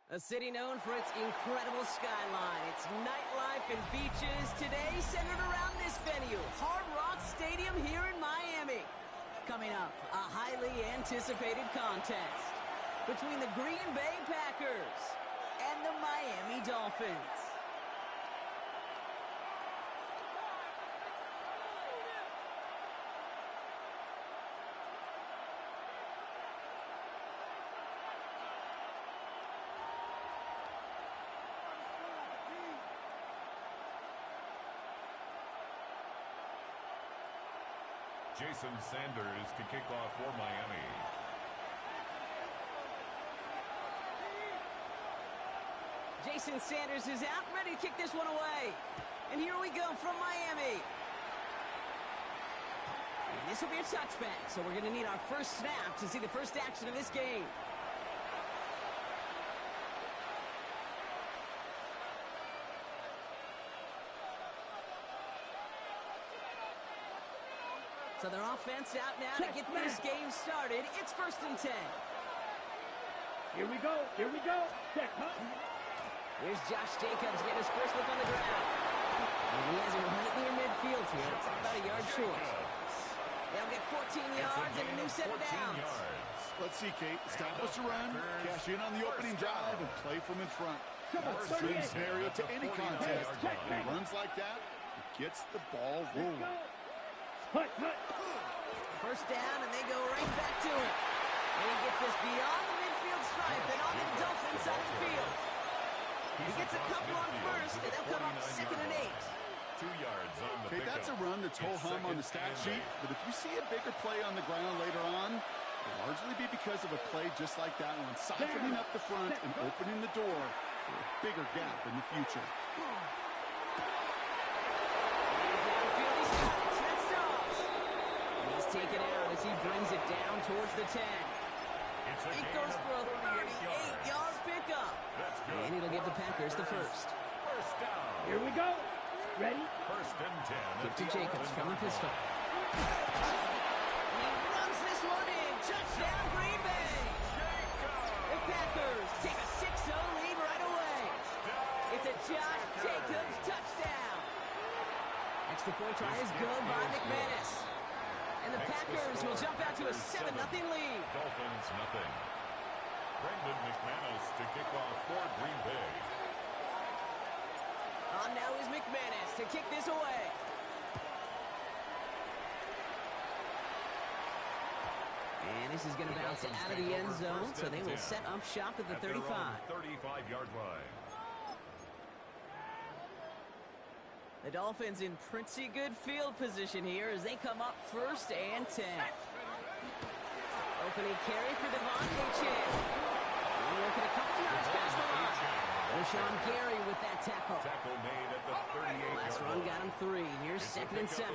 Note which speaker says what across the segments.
Speaker 1: A city known for its incredible skyline, its nightlife and beaches, today centered around this venue, Hard Rock Stadium here in Miami. Coming up, a highly anticipated contest between the Green Bay Packers and the Miami Dolphins.
Speaker 2: Jason Sanders to kick off for Miami.
Speaker 1: Jason Sanders is out, ready to kick this one away. And here we go from Miami. And this will be a touchback, so we're going to need our first snap to see the first action of this game. So their offense out now to get this game started. It's 1st and 10.
Speaker 3: Here we go. Check, huh?
Speaker 1: Here's Josh Jacobs getting his first look on the ground. And he has it right near midfield here. It's about a yard short. They'll get 14 yards and a new set of downs.
Speaker 4: Let's see, Kate. Establish a run, cash in on the opening drive, and play from in front. That's a dream scenario to any contest. When he runs like that, it gets the ball rolling.
Speaker 1: First down, and they go right back to it. And he gets this beyond the midfield stripe and on the Dolphins side of the field. He gets a couple on first, and they'll come up 2nd and 8.
Speaker 2: 2 yards on the
Speaker 4: Okay, that's a run that's ho-hum on the stat sheet, but if you see a bigger play on the ground later on, it'll largely be because of a play just like that one, softening up the front and opening the door for a bigger gap in the future.
Speaker 1: Taken out as he brings it down towards the 10. It goes for a 38-yard pickup. And it'll give the Packers the first.
Speaker 2: First down.
Speaker 3: Here we go. Ready?
Speaker 2: 1st and 10.
Speaker 1: Give to Jacobs from the pistol. And he runs this one in. Touchdown, Green Bay. The Packers take a 6-0 lead right away. It's a Josh Jacobs touchdown. Extra point try is good by McManus. And the Packers will jump out to a 7-0 lead.
Speaker 2: Dolphins nothing. Brendan McManus to kick off for Green Bay.
Speaker 1: On now is McManus to kick this away. And this is going to bounce out of the end zone, so they will set up shop at the 35.
Speaker 2: 35-yard line.
Speaker 1: The Dolphins in pretty good field position here as they come up 1st and 10. Opening carry for Devontae Chan. Working a couple yards past the line. Rashawn Gary with that tackle.
Speaker 2: Tackle made at the 38-yard
Speaker 1: Last run got him 3. Here's 2nd and 7.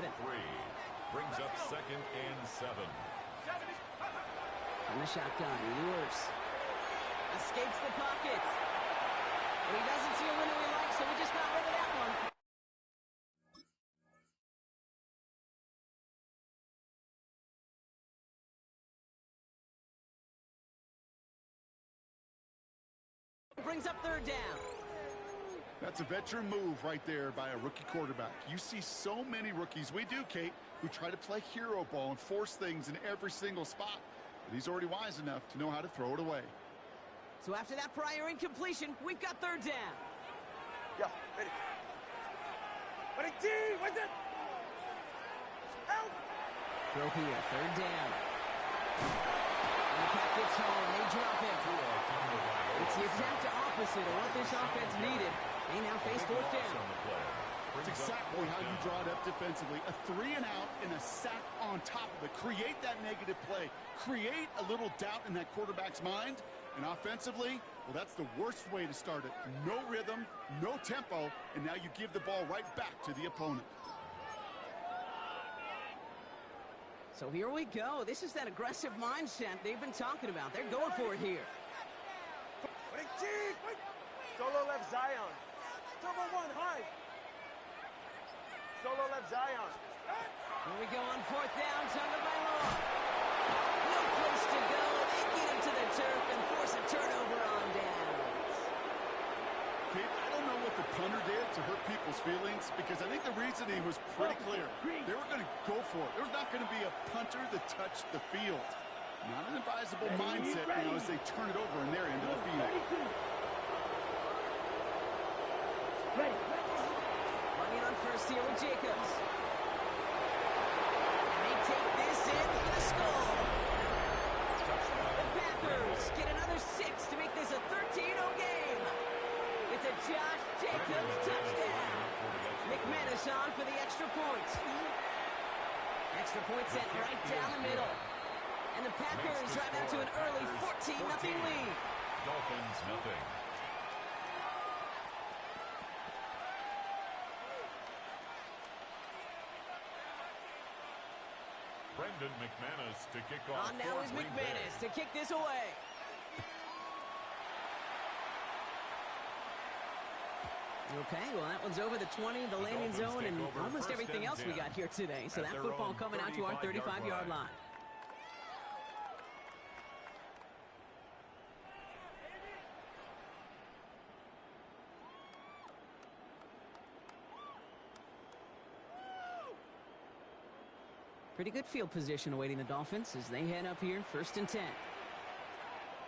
Speaker 2: Brings up 2nd and 7.
Speaker 1: On the shotgun, Ewers escapes the pocket. And he doesn't see a window he likes, so we just got rid of that one. Brings up 3rd down.
Speaker 4: That's a veteran move right there by a rookie quarterback. You see so many rookies, we do, Kate, who try to play hero ball and force things in every single spot. But he's already wise enough to know how to throw it away.
Speaker 1: So after that prior incompletion, we've got 3rd down.
Speaker 5: Yeah, ready. Ready, T, what's it? Help!
Speaker 1: Throw here, 3rd down. And the pack gets home, they drop it. It's the exact opposite of what this offense needed. They now face 4th down.
Speaker 4: It's exactly how you draw it up defensively. A 3 and out and a sack on top of it. Create that negative play. Create a little doubt in that quarterback's mind. And offensively, well, that's the worst way to start it. No rhythm, no tempo, and now you give the ball right back to the opponent.
Speaker 1: So here we go. This is that aggressive mindset they've been talking about. They're going for it here.
Speaker 5: Ready, T, wait. Solo left Zion. Double 1, high. Solo left Zion.
Speaker 1: Here we go on 4th down, Tonga by Law. No place to go. They get him to the turf and force a turnover on downs.
Speaker 4: intensity was pretty clear. They were going to go for it. There was not going to be a punter that touched the field. Not an advisable mindset now as they turn it over in their end of the field.
Speaker 1: Running on first here with Jacobs. And they take this in for the score. The Packers get another 6 to make this a 13-0 game. It's a Josh Jacobs touchdown. McManus on for the extra point. Extra point sent right down the middle. And the Packers drive out to an early 14-0 lead.
Speaker 2: Dolphins nothing. Brendan McManus to kick off.
Speaker 1: On now is McManus to kick this away. Okay, well, that one's over the 20, the landing zone, and almost everything else we got here today. So that football coming out to our 35-yard line. Pretty good field position awaiting the Dolphins as they head up here, 1st and 10.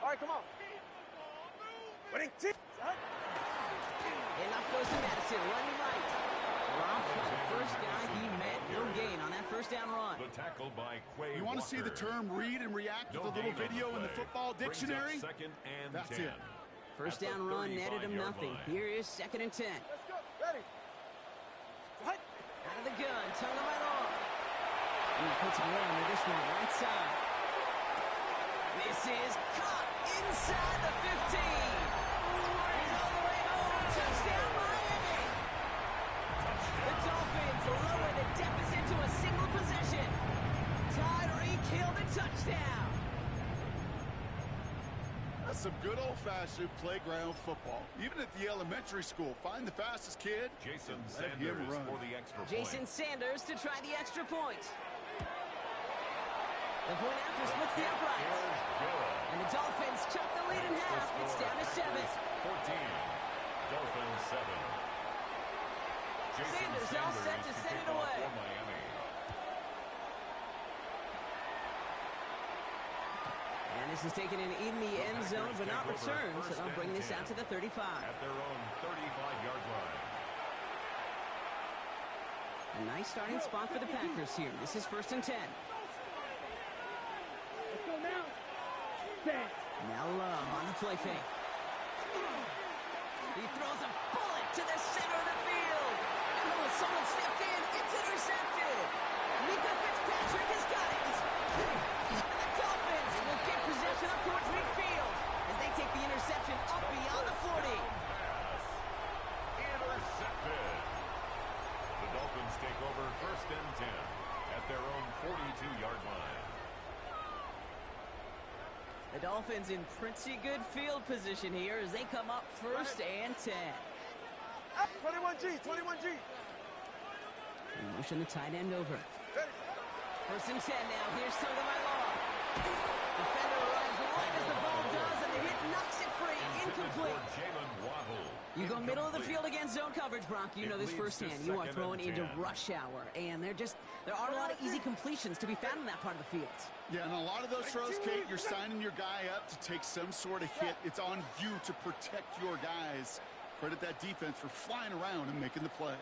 Speaker 5: All right, come on. Winning team.
Speaker 1: Enough goes to Madison, running right. Dropped by the first guy he met. No gain on that first down run.
Speaker 2: The tackle by Quay
Speaker 4: You want to see the term read and react with a little video in the football dictionary? That's it.
Speaker 1: First down run netted him nothing. Here is 2nd and 10.
Speaker 5: Let's go. Ready. What?
Speaker 1: Out of the gun, Tagovailoa. And he puts more under this one, right side. This is caught inside the 15. He's all the way home. Touchdown, Miami. The Dolphins lower the deficit to a single possession. Tyreek Hill the touchdown.
Speaker 4: That's some good old-fashioned playground football. Even at the elementary school, find the fastest kid,
Speaker 2: Jason
Speaker 4: let him
Speaker 2: Sanders
Speaker 4: run.
Speaker 2: for the extra point.
Speaker 1: Jason Sanders to try the extra point. The point after splits the uprights. And the Dolphins chop the lead in half. It's down to 7.
Speaker 2: 14. Dolphins 7. Jason
Speaker 1: Sanders all set to send it
Speaker 2: kick off
Speaker 1: away.
Speaker 2: for Miami.
Speaker 1: And this is taken in the end zone, but not returned, so they'll bring this out to the 35.
Speaker 2: At their own 35-yard line.
Speaker 1: A nice starting spot for the Packers here. This is 1st and 10.
Speaker 3: Let's go now. Set.
Speaker 1: Now Love on the play fake. He throws a bullet to the center of the field. And when someone stepped in, it's intercepted. Mika Fitzpatrick has got it. And the Dolphins will get possession up towards midfield as they take the interception up beyond the 40.
Speaker 2: Pass. Intercepted. The Dolphins take over 1st and 10 at their own 42-yard line.
Speaker 1: The Dolphins in pretty good field position here as they come up 1st and 10.
Speaker 5: 21G, 21G.
Speaker 1: And motion the tight end over.
Speaker 5: Ready.
Speaker 1: 1st and 10 now. Here's Tagovailoa. Defender arrives right as the ball does, and the hit knocks it free. Incomplete.
Speaker 2: Jalen Waddle.
Speaker 1: You go middle of the field against zone coverage, Brock. You know this firsthand. You are throwing into rush hour, and there aren't a lot of easy completions to be found in that part of the field.
Speaker 4: Yeah, and a lot of those throws, Kate, you're signing your guy up to take some sort of hit. It's on you to protect your guys. Credit that defense for flying around and making the play.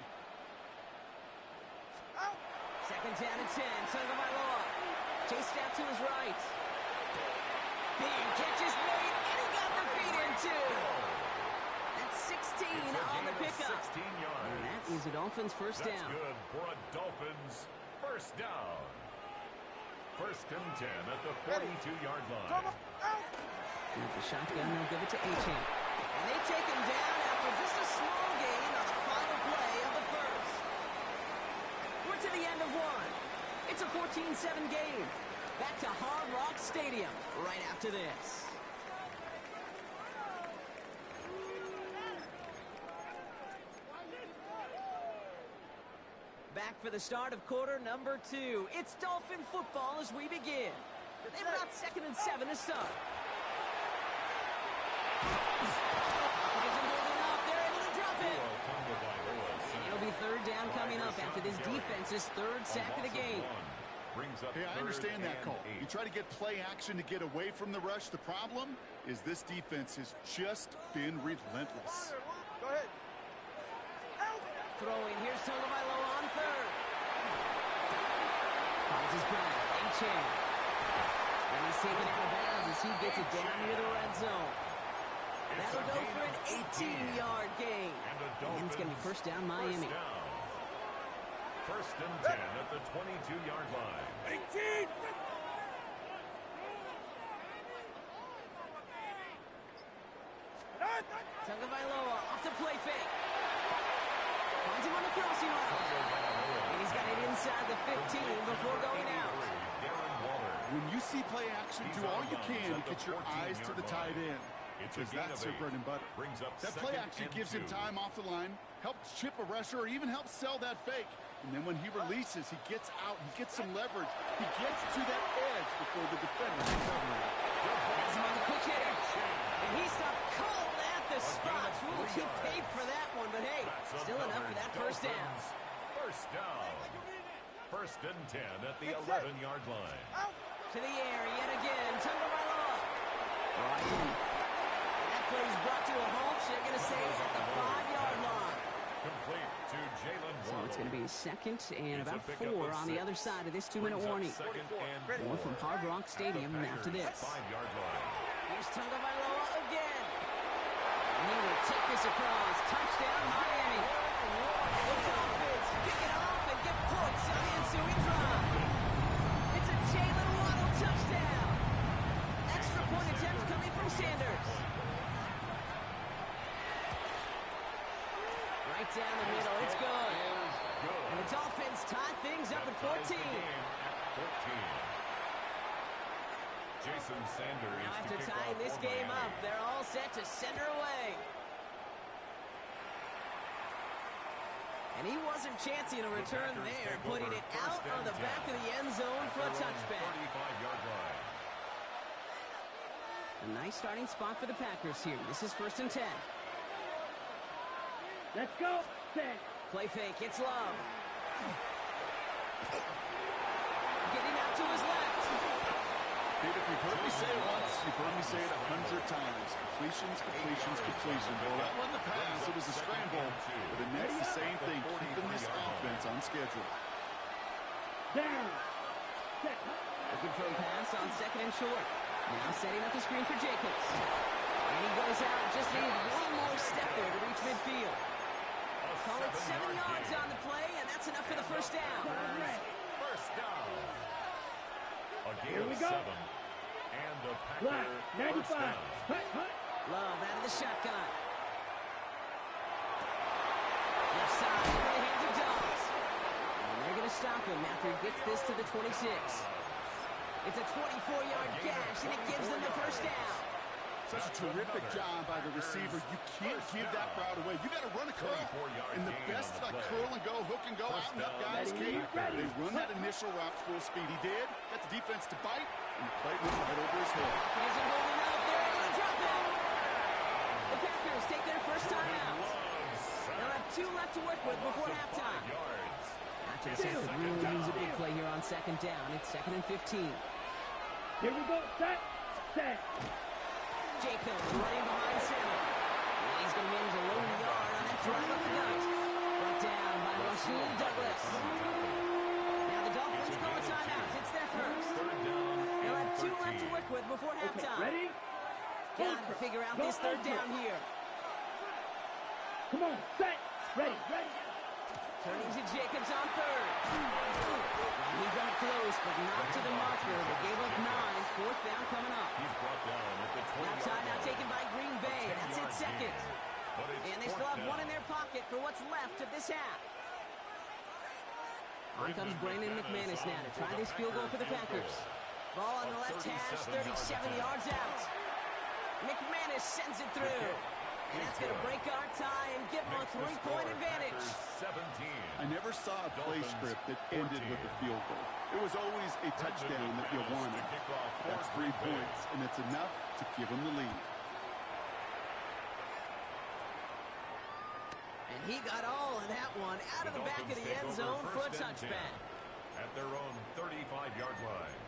Speaker 1: 2nd down and 10. Tagovailoa chased out to his right. Big catch is made, and he got the feet in too. That's 16 on the pickup.
Speaker 2: 16 yards.
Speaker 1: And that is a Dolphins 1st
Speaker 2: That's
Speaker 1: down.
Speaker 2: good for a Dolphins 1st down. 1st and 10 at the 42-yard line.
Speaker 1: With the shotgun, they'll give it to Achane. And they take him down after just a small gain on the final play of the 1st. We're to the end of 1. It's a 14-7 game. Back to Hard Rock Stadium right after this. Back for the start of quarter number 2. It's Dolphin football as we begin. They've got 2nd and 7 to start. Isn't holding up. They're able to drop it. And it'll be third down coming up after this defense's third sack of the game.
Speaker 4: Hey, I understand that call. You try to get play action to get away from the rush. The problem is this defense has just been relentless.
Speaker 5: Go ahead.
Speaker 1: Throwing. Here's Tagovailoa on third. Finds his back. A-chain. And he's taken out of bounds as he gets it down near the red zone. That'll go for an 18-yard gain. And it's going to be first down Miami.
Speaker 2: First and 10 at the 22-yard line.
Speaker 5: 18!
Speaker 1: Tagovailoa off the play fake. Finds him on the crossing line. And he's got it inside the 15 before going out.
Speaker 4: When you see play action, do all you can to get your eyes to the tight end. Because that's their bread and butter. That play action gives him time off the line, helps chip a rusher, or even helps sell that fake. And then when he releases, he gets out, he gets some leverage. He gets to that edge before the defender can cover him.
Speaker 1: That's him on the quick hitter. And he stopped cold at the spot. Ooh, he paid for that one, but hey, still enough for that first down.
Speaker 2: First down. First and 10 at the 11-yard line.
Speaker 1: To the air yet again. Tagovailoa. Right in. And that play is brought to a halt. They're going to say at the 5-yard line.
Speaker 2: Complete to Jalen
Speaker 1: So it's going to be second and about 4 on the other side of this 2-minute warning. More from Hard Rock Stadium after this.
Speaker 2: 5-yard line.
Speaker 1: Here's Tagovailoa again. And he will take this across. Touchdown, Miami. The Dolphins pick it off and get points on the ensuing drive. It's a Jalen Waddle touchdown. Extra point attempt coming from Sanders. Right down the middle. It's good. And the Dolphins tie things up at 14.
Speaker 2: Jason Sanders.
Speaker 1: Now after tying this game up, they're all set to send her away. And he wasn't chancing a return there, putting it out on the back of the end zone for a touchback. A nice starting spot for the Packers here. This is first and 10.
Speaker 3: Let's go. Set.
Speaker 1: Play fake. It's Love. Getting out to his left.
Speaker 4: Dude, if you've heard me say it once, you've heard me say it 100 times. Completions, completions, completions. Well, that wasn't a pass. It was a scramble. But it means the same thing, keeping this offense on schedule.
Speaker 3: Down. Set.
Speaker 1: Looking for a pass on second and short. Now setting up the screen for Jacobs. And he goes out. Just needed one more step there to reach midfield. Call it 7 yards on the play, and that's enough for the first down.
Speaker 2: First down.
Speaker 3: Here we go.
Speaker 2: 7. And the
Speaker 3: Black.
Speaker 2: Packer
Speaker 3: 95.
Speaker 2: first down.
Speaker 3: Hut, hut.
Speaker 1: Love out of the shotgun. Left side into the hands of Dobbs. And they're going to stop him after he gets this to the 26. It's a 24-yard gash, and it gives them the first down.
Speaker 4: Such a terrific job by the receiver. You can't give that route away. You got to run a curl. And the best curl and go, hook and go, out and up guys came. They run that initial route full speed. He did. Got the defense to bite, and the play went right over his head.
Speaker 1: He isn't holding up. They're able to drop it. The Packers take their first time out. They'll have 2 left to work with before halftime. After the second, really use a big play here on second down. It's second and 15.
Speaker 3: Here we go. Set. Set.
Speaker 1: Jacobs running behind center. And he's going to manage a low yard on that drive up the gut. Brought down by Rasul Douglas. Now the Dolphins call a timeout. It's their first. They'll have 2 left to work with before halftime.
Speaker 3: Ready?
Speaker 1: Got to figure out this third down here.
Speaker 3: Come on. Set. Ready. Ready.
Speaker 1: Turning to Jacobs on third. And he got close, but not to the marker. They gave up 9. Fourth down coming up.
Speaker 2: He's brought down at the 20.
Speaker 1: Now timeout taken by Green Bay. That's it, second. And they still have 1 in their pocket for what's left of this half. On comes Brandon McManus now to try this field goal for the Packers. Ball on the left hash, 37 yards out. McManus sends it through. And that's going to break our tie and give them a 3-point advantage.
Speaker 4: I never saw a play script that ended with a field goal. It was always a touchdown that you wanted. That's 3 points, and it's enough to give them the lead.
Speaker 1: He got all of that one out of the back of the end zone for a touchback.
Speaker 2: At their own 35-yard line.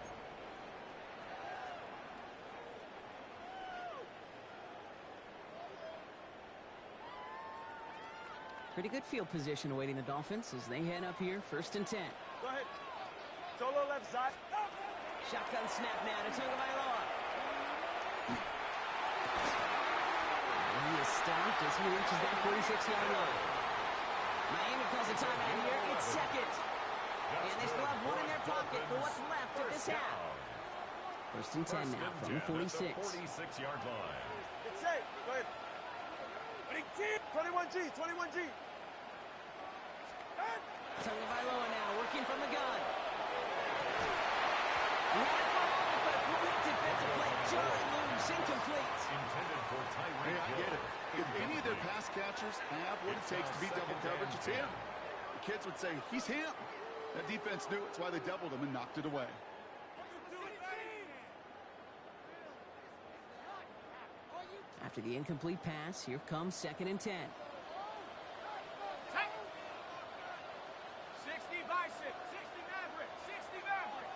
Speaker 1: Pretty good field position awaiting the Dolphins as they head up here, 1st and 10.
Speaker 5: Go ahead. Solo left side.
Speaker 1: Shotgun snap now to Tagovailoa. He is stopped as he reaches that 46-yard line. Miami calls a timeout here. It's 2nd. And they still have one in their pocket for what's left of this half. 1st and 10 now from the 46.
Speaker 2: 46-yard line.
Speaker 5: It's safe. Go ahead. 21G, 21G.
Speaker 1: Tagovailoa now working from the gun. Right for a moment, but a great defensive play. Jarring loose, incomplete.
Speaker 2: Intended for Tyreek.
Speaker 4: Hey, I get it. If any of their pass catchers have what it takes to beat double coverage, it's him. The kids would say, he's him. That defense knew it. That's why they doubled him and knocked it away.
Speaker 1: After the incomplete pass, here comes 2nd and 10.
Speaker 5: 60 Bison, 60 Maverick, 60 Maverick.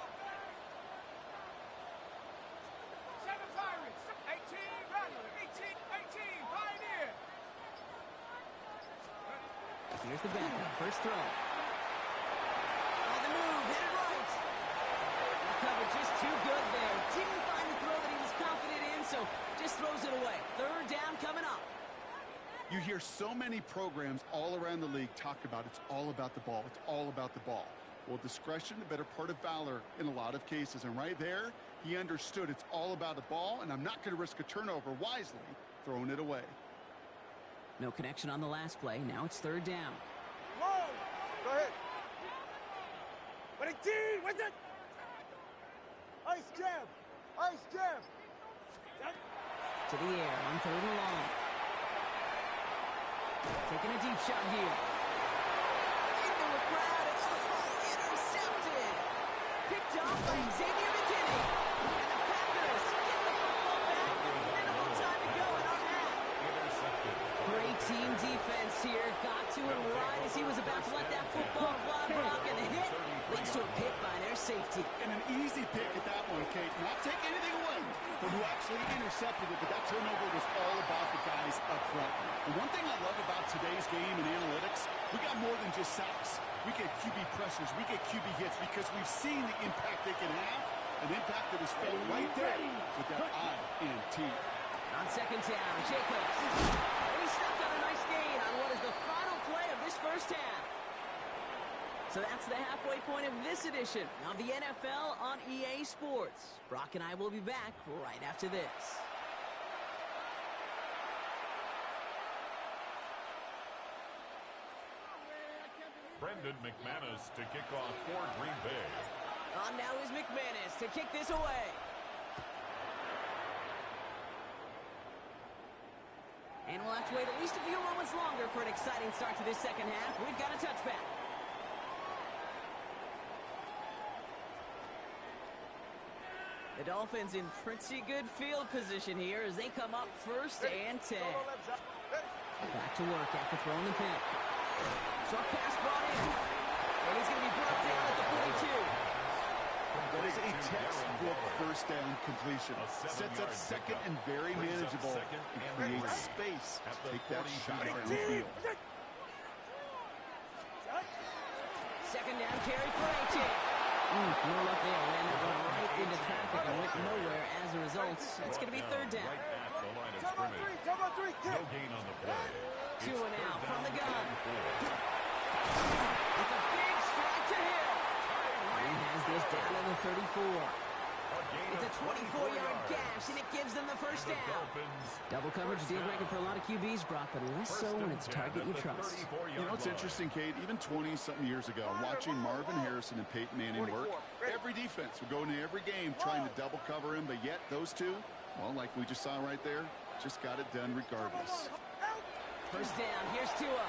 Speaker 5: 7 Pirates, 18 Rattler, 18 Pioneer.
Speaker 1: Here's the backup, first throw. On the move, hit it right. The cover just too good there. Didn't find the throw that he was confident in, so just throws it away. 3rd down coming up.
Speaker 4: You hear so many programs all around the league talk about it's all about the ball. It's all about the ball. Well, discretion, the better part of valor in a lot of cases. And right there, he understood it's all about the ball, and I'm not going to risk a turnover wisely, throwing it away.
Speaker 1: No connection on the last play. Now it's 3rd down.
Speaker 5: Whoa! Go ahead. 18, with it. Ice jab. Ice jab.
Speaker 1: To the air on 3rd and long. Taking a deep shot here. Into a crowd. Intercepted. Picked off by Xavier McKinney. And the Packers get the football back with minimal time to go in our half. Great team defense here. Got to him right as he was about to let that football fly, Brock, and the hit leads to a pick by their safety.
Speaker 4: And an easy pick at that one, Kate. Not take anything away from who actually intercepted it, but that turnover was all about the guys up front. And one thing I love about today's game and analytics, we got more than just sacks. We get QB pressures, we get QB hits because we've seen the impact they can have, an impact that is felt right there with that INT.
Speaker 1: On 2nd down, Jacobs. And he stepped on a nice gain on what is the final play of this 1st half. So that's the halfway point of this edition of the NFL on EA Sports. Brock and I will be back right after this.
Speaker 2: Brendan McManus to kick off for Green Bay.
Speaker 1: On now is McManus to kick this away. And we'll have to wait at least a few moments longer for an exciting start to this 2nd half. We've got a touchback. The Dolphins in pretty good field position here as they come up 1st and 10. Back to work after throwing the pick. Short pass brought in. And he's going to be brought down at the 42.
Speaker 4: That is a textbook 1st down completion. Sets up 2nd and very manageable. And creates space to take that shot down the field.
Speaker 1: 2nd down carry for 18. No luck there. Ran that one right into traffic and went nowhere as a result. It's going to be 3rd down.
Speaker 2: Right at the line of scrimmage. No gain on the play.
Speaker 1: 2 and out from the gun. It's a big strike to him. He has this down to the 34. It's a 24-yard gash, and it gives them the 1st down. Double coverage deal breaker for a lot of QBs, Brock, but less so when it's a target you trust.
Speaker 4: You know, it's interesting, Kate, even 20-something years ago, watching Marvin Harrison and Peyton Manning work, every defense would go into every game trying to double cover him, but yet those two, well, like we just saw right there, just got it done regardless.
Speaker 1: 1st down, here's Tua.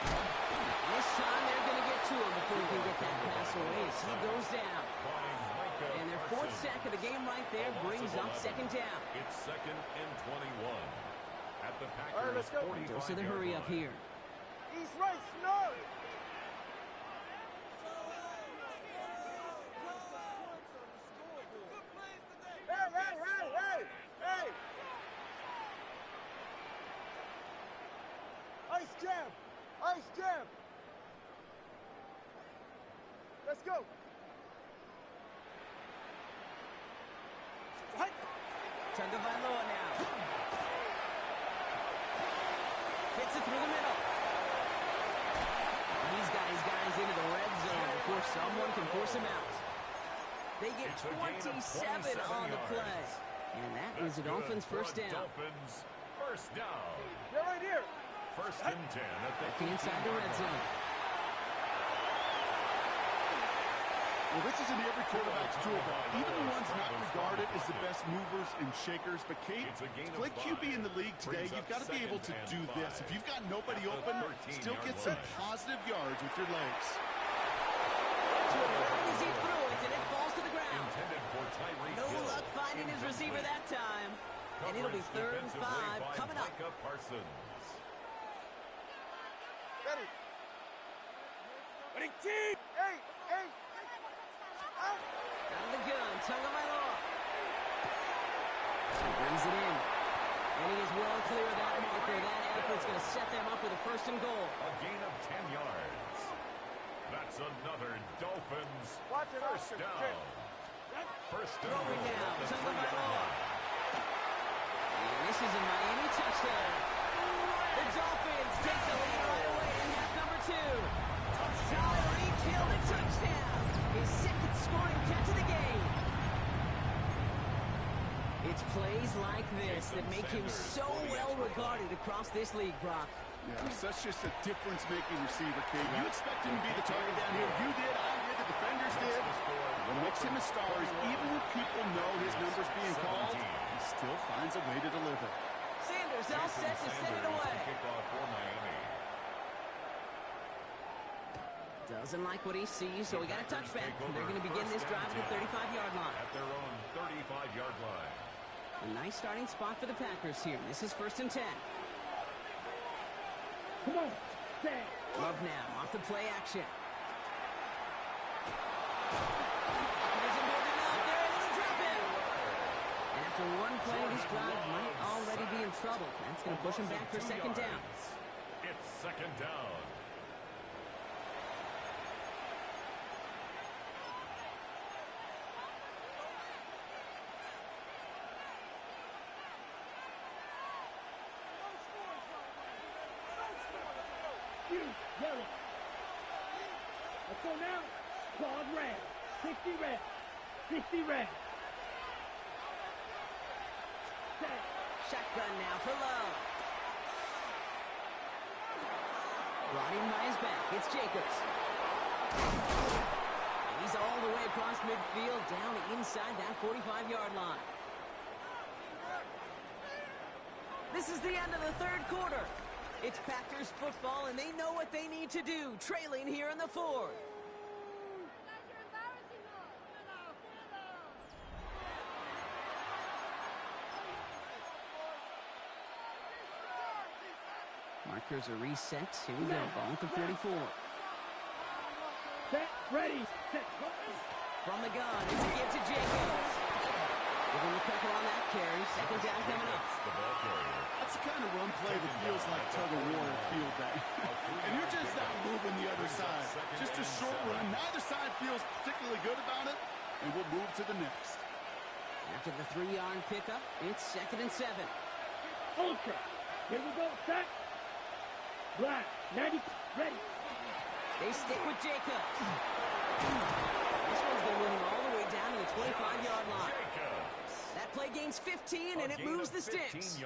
Speaker 1: This time they're going to get to him before he can get that pass away as he goes down. And their 4th sack of the game right there brings up 2nd down.
Speaker 2: It's 2nd and 21. At the Packers' 45-yard line.
Speaker 1: Dose of the hurry up here.
Speaker 5: East right, snug. Hey! Ice jam! Ice jam! Let's go! What?
Speaker 1: Tagovailoa now. Fits it through the middle. He's got his guys into the red zone before someone can force him out. They get 27 on the play. And that is the Dolphins' first down.
Speaker 2: Dolphins first down.
Speaker 5: They're right here.
Speaker 2: First and 10 at the
Speaker 1: Inside the red zone.
Speaker 4: Well, this is in every quarterback's toolbox. Even the ones not regarded as the best movers and shakers. But, Kate, to play QB in the league today, you've got to be able to do this. If you've got nobody open, still get some positive yards with your legs.
Speaker 1: As he threw it, and it falls to the ground. No luck finding his receiver that time. And it'll be 3rd and 5 coming up.
Speaker 5: Ready. Ready, team! Hey! Out!
Speaker 1: Out of the gun, Tagovailoa. Brings it in. And he is well clear of that marker. That effort's going to set them up with a 1st and goal.
Speaker 2: A gain of 10 yards. That's another Dolphins first down. First down.
Speaker 1: Throwing now, Tagovailoa. And this is a Miami touchdown. The Dolphins take the lead right away in half number 2. Tyreek Hill, the touchdown. His 2nd scoring catch of the game. It's plays like this that make him so well regarded across this league, Brock.
Speaker 4: Yeah, that's just a difference-making receiver, Kate. You expect him to be the target down here. You did, I did, the defenders did. What makes him a star is even when people know his number's being called, he still finds a way to deliver.
Speaker 1: Sanders all set to send it away. Doesn't like what he sees, so we got a touchback. They're going to begin this drive at the 35-yard line.
Speaker 2: At their own 35-yard line.
Speaker 1: A nice starting spot for the Packers here. This is 1st and 10.
Speaker 3: Come on, stand.
Speaker 1: Love now, off the play action. And after one play, this drive might already be in trouble. That's going to push him back for 2nd down.
Speaker 2: It's 2nd down.
Speaker 3: Yellow. Let's go now. Claude red. 60 red. 60 red. Set.
Speaker 1: Shotgun now for Lowe. Brought in by his back. It's Jacobs. And he's all the way across midfield, down inside that 45-yard line. This is the end of the 3rd quarter. It's Packers football, and they know what they need to do, trailing here in the 4th. Markers are reset. Here we go. Ball at the 44.
Speaker 3: Set. Ready. Set.
Speaker 1: From the gun, it's a give to Jacobs. Give him a couple on that carry. 2nd down coming up.
Speaker 4: That's the kind of run play that feels like tug-of-war field day. And you're just not moving the other side. Just a short run. Neither side feels particularly good about it. And we'll move to the next.
Speaker 1: After the 3-yard pickup, it's 2nd and 7.
Speaker 3: Ultra. Here we go. Set. Black. 90. Ready.
Speaker 1: They stick with Jacobs. This one's going to move him all the way down to the 25-yard line. That play gains 15, and it moves the sticks.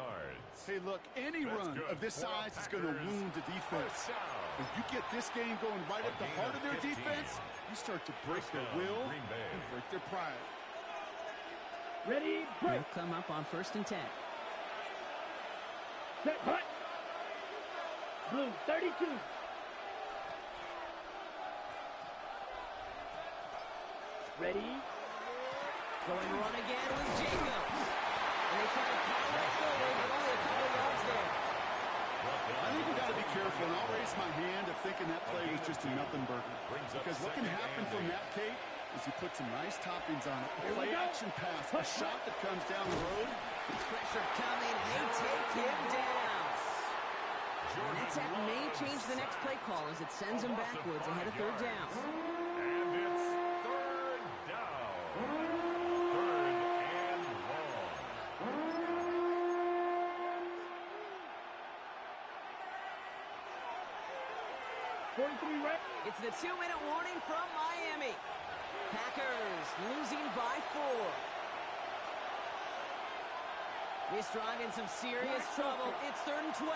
Speaker 4: Hey, look, any run of this size is going to wound the defense. If you get this game going right at the heart of their defense, you start to break their will and break their pride.
Speaker 3: Ready, break.
Speaker 1: They'll come up on 1st and 10.
Speaker 3: Set, hut. Blue, 32. Ready.
Speaker 1: Going run again with Jacobs. And they try to power it forward, but only a couple of yards there.
Speaker 4: I think we got to be careful, and I'll raise my hand of thinking that play was just a nothing burger. Because what can happen from that, Kate, is you put some nice toppings on it. A play action pass, a shot that comes down the road.
Speaker 1: Pressure coming, and they take him down. And that sack may change the next play call as it sends him backwards ahead of third down.
Speaker 2: And it's third down. Third and long.
Speaker 3: 43 right.
Speaker 1: It's the 2-minute warning from Miami. Packers losing by 4. This drive in some serious trouble. It's third and 12.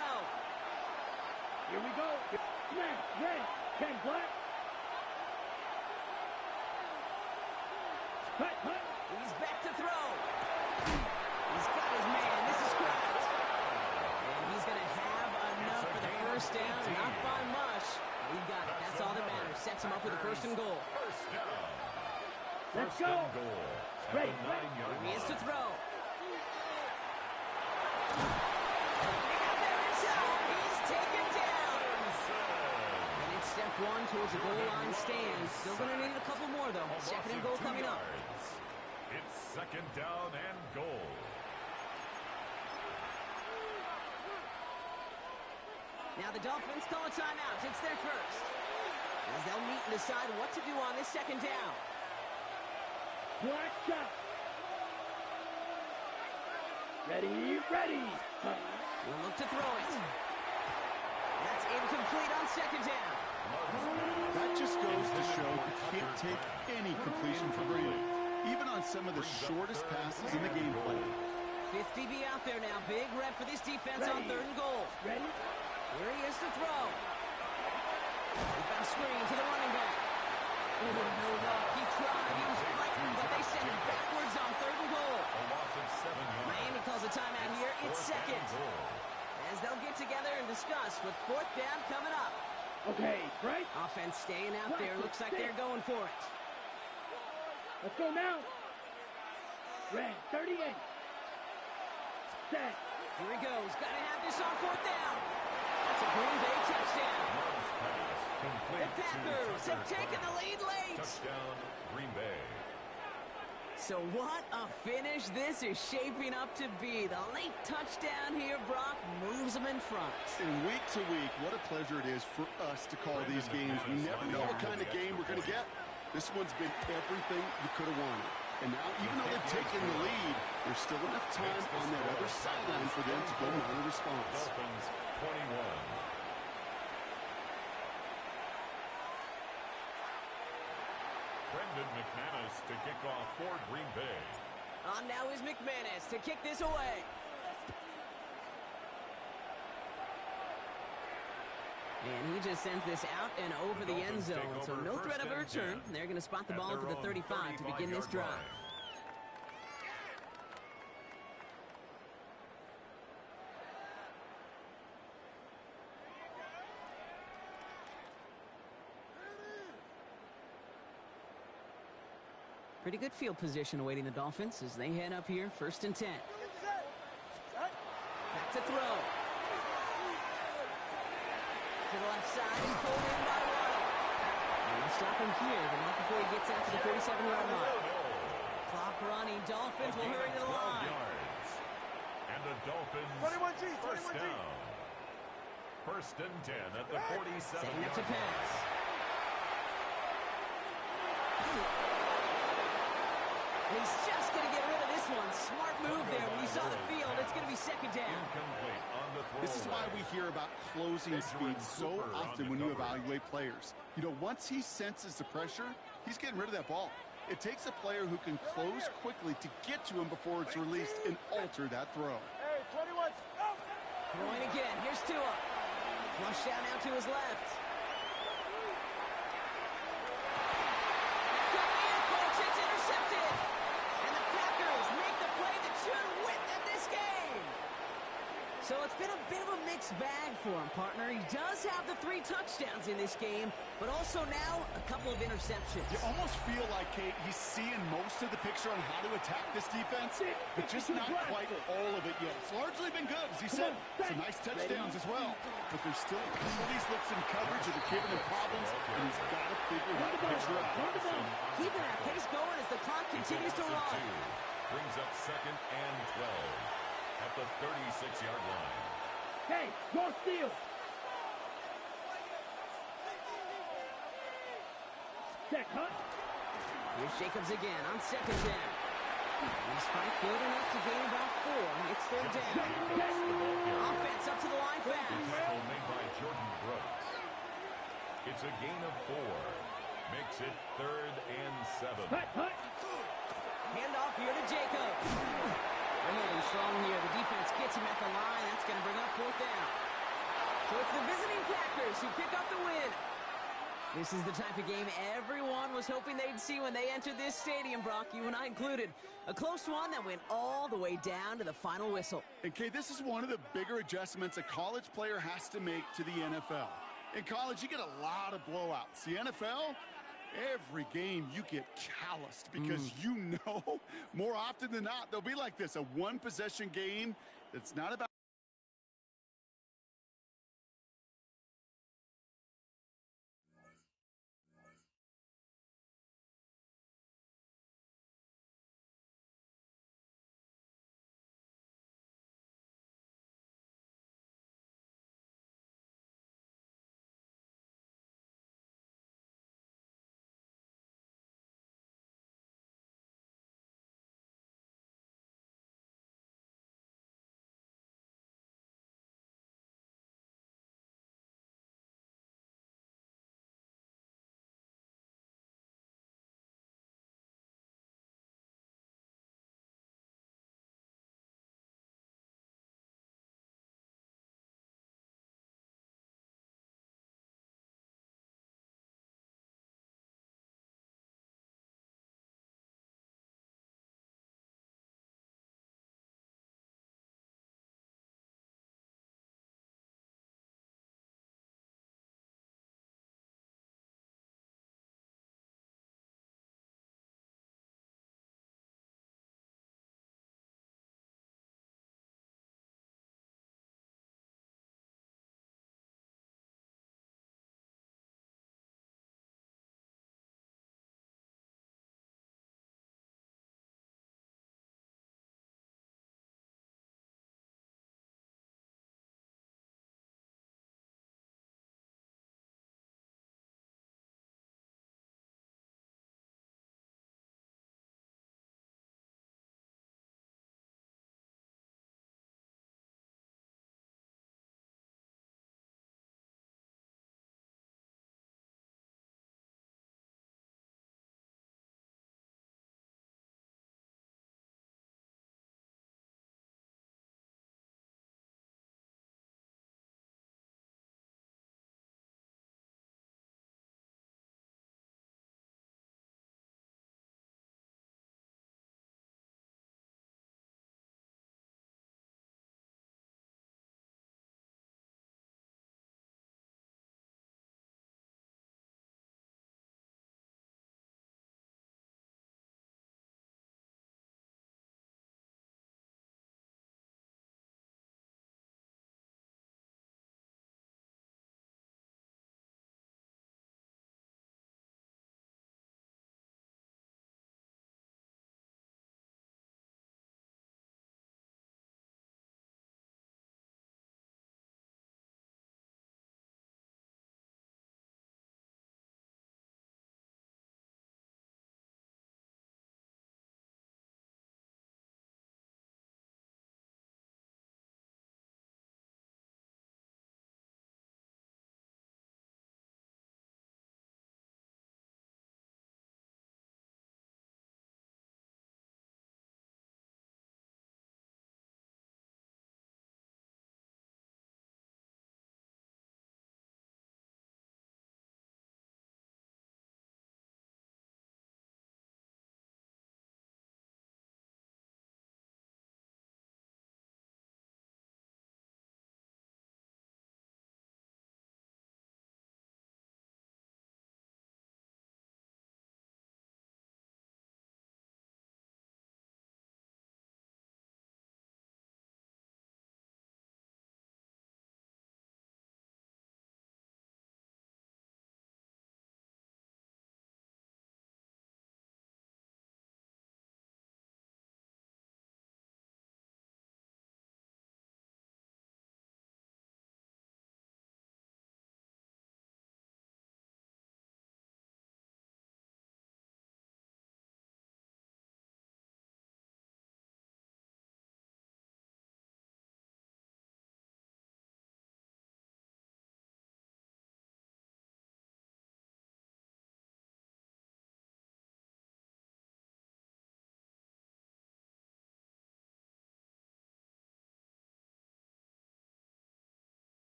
Speaker 3: Here we go. Smash, red, 10 black. Cut, cut.
Speaker 1: He's back to throw. He's got his man. This is Kraft. And he's going to have enough for the first down. Not by much. He got it. That's all that matters. Sets him up with a first and goal.
Speaker 2: First down.
Speaker 3: Let's
Speaker 2: First
Speaker 3: go.
Speaker 2: and goal.
Speaker 3: Ready,
Speaker 2: At the 9-yard
Speaker 1: Here he is to
Speaker 2: line.
Speaker 1: throw. He got there inside. He's taken down. And it's step 1 towards a goal line stand. Still going to need a couple more, though. Second and goal coming up.
Speaker 2: It's second down and goal.
Speaker 1: Now the Dolphins call a timeout. It's their first. As they'll meet and decide what to do on this second down.
Speaker 3: Black shot. Ready, ready.
Speaker 1: We'll look to throw it. That's incomplete on second down.
Speaker 4: That just goes to show you can't take any completion for granted, even on some of the shortest passes in the game plan.
Speaker 1: 50 be out there now. Big rep for this defense on third and goal.
Speaker 3: Ready?
Speaker 1: Here he is to throw. Back screen to the running back. Oh, no luck. He tried. He was frightened, but they send him backwards on third and goal.
Speaker 2: A loss of 7 yards.
Speaker 1: Miami calls a timeout here. It's
Speaker 2: Fourth
Speaker 1: second.
Speaker 2: and goal.
Speaker 1: As they'll get together and discuss with fourth down coming up.
Speaker 3: Okay, right?
Speaker 1: Offense staying out there. Looks like they're going for it.
Speaker 3: Let's go now. Red, 38. Set.
Speaker 1: Here he goes. Got to have this on fourth down. That's a Green Bay touchdown. The
Speaker 2: Complete
Speaker 1: Packers
Speaker 2: to
Speaker 1: have
Speaker 2: Tucker
Speaker 1: taken the lead late.
Speaker 2: Touchdown, Green Bay.
Speaker 1: So what a finish this is shaping up to be. The late touchdown here, Brock, moves them in front.
Speaker 4: And week to week, what a pleasure it is for us to call these games. We never know what kind of game we're going to get. This one's been everything you could have wanted. And now, even though they've taken the lead, there's still enough time on that other sideline for them to go mount a response.
Speaker 2: Dolphins 21. Brendan McManus to kick off for Green Bay.
Speaker 1: On now is McManus to kick this away. And he just sends this out and over the end zone. So no threat of a return. They're going to spot the ball to the 35 to begin this drive. Pretty good field position awaiting the Dolphins as they head up here, first and 10. Back to throw. To the left side, he's pulled in by Waddle. And we'll stop him here, but not before he gets out to the 37-yard line. Clock running, Dolphins will hurry to the line.
Speaker 2: Yards. And the Dolphins
Speaker 5: 21G,
Speaker 2: first
Speaker 5: 21G.
Speaker 2: down. First and 10 at the 47.
Speaker 1: Setting up to pass. And he's just going to get rid of this one. Smart move there. When you saw the field, it's going to be second down.
Speaker 2: Incomplete on the throw.
Speaker 4: This is why we hear about closing speed so often when you evaluate players. You know, once he senses the pressure, he's getting rid of that ball. It takes a player who can close quickly to get to him before it's released and alter that throw.
Speaker 5: Hey, 21. Oh.
Speaker 1: Throwing again. Here's Tua. Flush down now to his left. Cut in, folks. It's intercepted. And the Packers make the play that should win them this game. So So it's been a bit of a mixed bag for him, partner. He does have the 3 touchdowns in this game, but also now a couple of interceptions.
Speaker 4: You almost feel like, Kate, he's seeing most of the picture on how to attack this defense, but just not quite all of it yet. It's largely been good, as he said. Some nice touchdowns as well. But there's still a couple of these looks in coverage that are giving him problems, and he's got to figure that picture out.
Speaker 1: Keeping that pace going as the clock continues to run.
Speaker 2: Brings up 2nd and 12 at the 36-yard line.
Speaker 3: Hey, your steal. Check, Hunt.
Speaker 1: Here's Jacobs again on 2nd down. He's fight good enough to gain about 4. It's 3rd down. Offense up to the line fast.
Speaker 2: Tackle made by Jordan Brooks. It's a gain of 4. Makes it 3rd and 7.
Speaker 3: Hunt.
Speaker 1: Handoff here to Jacobs. They're holding strong here. The defense gets him at the line. That's going to bring up 4th down. So it's the visiting Packers who pick up the win. This is the type of game everyone was hoping they'd see when they entered this stadium, Brock, you and I included. A close one that went all the way down to the final whistle.
Speaker 4: And, Kay, this is one of the bigger adjustments a college player has to make to the NFL. In college, you get a lot of blowouts. The NFL, every game you get calloused because you know more often than not they'll be like this, a one-possession game that's not about